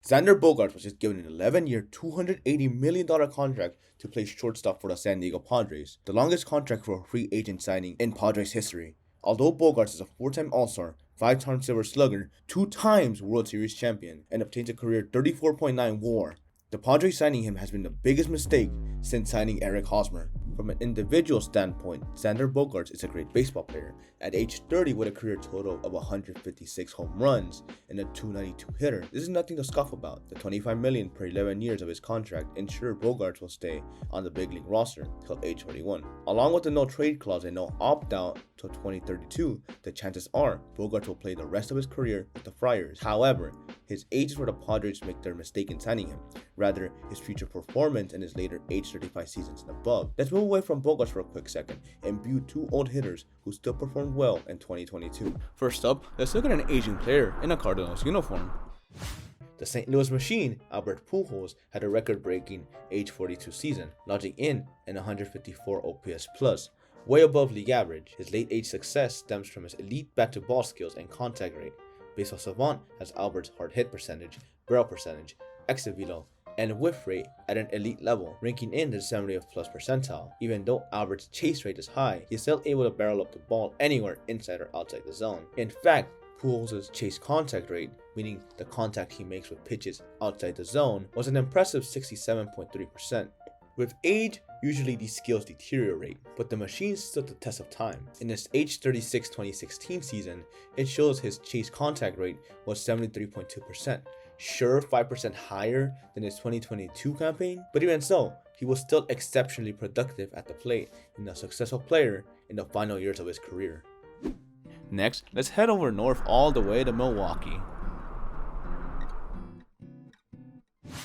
Xander Bogaerts was just given an 11-year, $280 million contract to play shortstop for the San Diego Padres, the longest contract for a free agent signing in Padres history. Although Bogaerts is a 4-time All-Star, 5-time Silver Slugger, 2 times World Series champion, and obtains a career 34.9 WAR, the Padres signing him has been the biggest mistake since signing Eric Hosmer. From an individual standpoint, Xander Bogaerts is a great baseball player. At age 30 with a career total of 156 home runs and a 292 hitter, this is nothing to scoff about. The $25 million per 11 years of his contract ensure Bogaerts will stay on the big league roster till age 21. Along with the no trade clause and no opt-out till 2032, the chances are Bogaerts will play the rest of his career with the Friars. However, his age is where the Padres make their mistake in signing him, rather his future performance in his later age 35 seasons and above. Let's move away from Bogaerts for a quick second and view 2 old hitters who still performed well in 2022. First up, let's look at an aging player in a Cardinals uniform. The St. Louis Machine, Albert Pujols, had a record-breaking age 42 season, lodging in an 154 OPS plus, way above league average. His late-age success stems from his elite bat-to-ball skills and contact rate. Baseball Savant has Albert's hard hit percentage, barrel percentage, exit velo, and whiff rate at an elite level, ranking in the 70th plus percentile. Even though Albert's chase rate is high, he's still able to barrel up the ball anywhere inside or outside the zone. In fact, Pujols' chase contact rate, meaning the contact he makes with pitches outside the zone, was an impressive 67.3%. With age, usually these skills deteriorate, but the Machine stood the test of time. In his age 36 2016 season, it shows his chase contact rate was 73.2%. Sure, 5% higher than his 2022 campaign, but even so, he was still exceptionally productive at the plate and a successful player in the final years of his career. Next, let's head over north all the way to Milwaukee.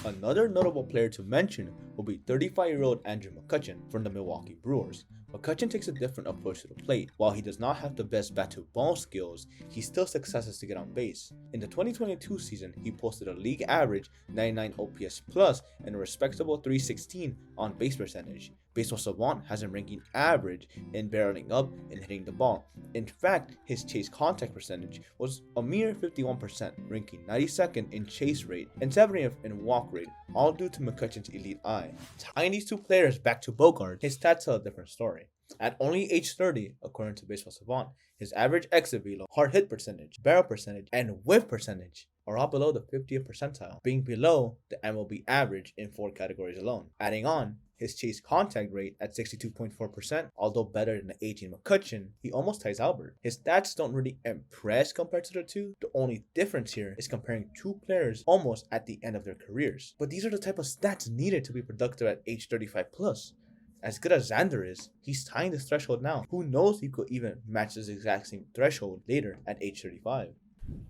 Another notable player to mention will be 35-year-old Andrew McCutchen from the Milwaukee Brewers. McCutchen takes a different approach to the plate. While he does not have the best bat-to-ball skills, he still successes to get on base. In the 2022 season, he posted a league average 99 OPS plus and a respectable 316 on base percentage. Baseball Savant has him ranking average in barreling up and hitting the ball. In fact, his chase contact percentage was a mere 51%, ranking 92nd in chase rate and 70th in walk rate, all due to McCutchen's elite eye. Tying these 2 players back to Bogaerts, his stats tell a different story. At only age 30, according to Baseball Savant, his average exit velo, hard hit percentage, barrel percentage, and whiff percentage are all below the 50th percentile, being below the MLB average in 4 categories alone. Adding on, his chase contact rate at 62.4%, although better than the aging McCutchen, he almost ties Albert. His stats don't really impress compared to the two. The only difference here is comparing 2 players almost at the end of their careers. But these are the type of stats needed to be productive at age 35 plus. As good as Xander is, he's tying this threshold now. Who knows, he could even match this exact same threshold later at age 35.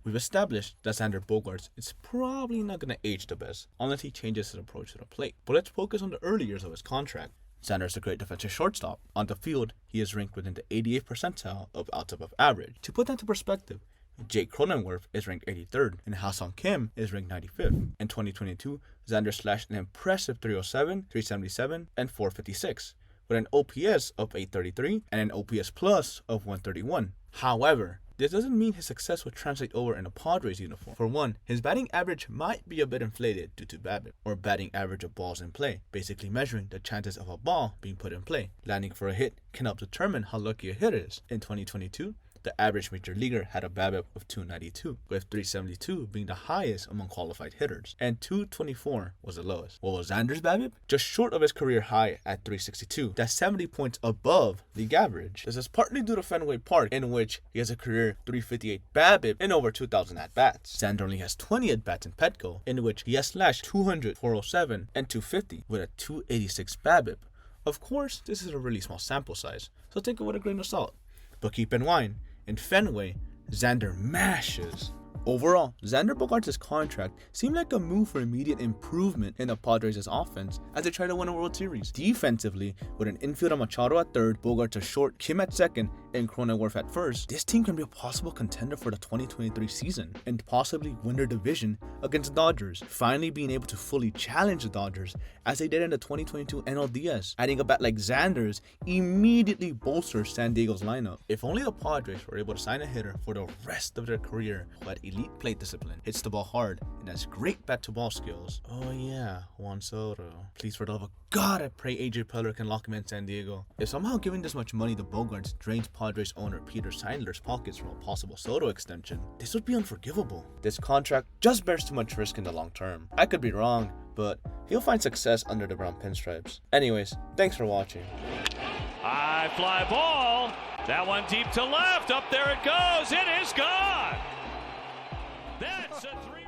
We've established that Xander Bogaerts is probably not going to age the best unless he changes his approach to the plate. But let's focus on the early years of his contract. Xander is a great defensive shortstop. On the field, he is ranked within the 88th percentile of outs above average. To put that into perspective, Jake Cronenworth is ranked 83rd and Ha-Seong Kim is ranked 95th. In 2022, Xander slashed an impressive 307, 377, and 456 with an OPS of 833 and an OPS plus of 131. However, this doesn't mean his success would translate over in a Padres uniform. For one, his batting average might be a bit inflated due to BABIP, or batting average of balls in play, basically measuring the chances of a ball being put in play. Landing for a hit can help determine how lucky a hitter is. In 2022, the average major leaguer had a BABIP of 292, with 372 being the highest among qualified hitters, and 224 was the lowest. What was Xander's BABIP? Just short of his career high at 362. That's 70 points above league average. This is partly due to Fenway Park, in which he has a career 358 BABIP and over 2,000 at-bats. Xander only has 20 at-bats in Petco, in which he has slashed 200, 407, and 250 with a 286 BABIP. Of course, this is a really small sample size, so take it with a grain of salt. But keep in mind, in Fenway, Xander mashes. Overall, Xander Bogaerts' contract seemed like a move for immediate improvement in the Padres' offense as they try to win a World Series. Defensively, with an infielder Machado at third, Bogaerts at short, Kim at second, in Cronenworth at first, this team can be a possible contender for the 2023 season and possibly win their division against the Dodgers, finally being able to fully challenge the Dodgers as they did in the 2022 NLDS. Adding a bat like Xander's immediately bolsters San Diego's lineup. If only the Padres were able to sign a hitter for the rest of their career who had elite plate discipline, hits the ball hard, and has great bat-to-ball skills. Oh yeah, Juan Soto. Please, for the love of God, I pray AJ Preller can lock him in San Diego. If somehow giving this much money to Bogaerts drains Padres owner Peter Seidler's pockets from a possible Soto extension, this would be unforgivable. This contract just bears too much risk in the long term. I could be wrong, but he'll find success under the brown pinstripes. Anyways, thanks for watching. High fly ball. That one deep to left. Up there it goes. It is gone. That's a 3.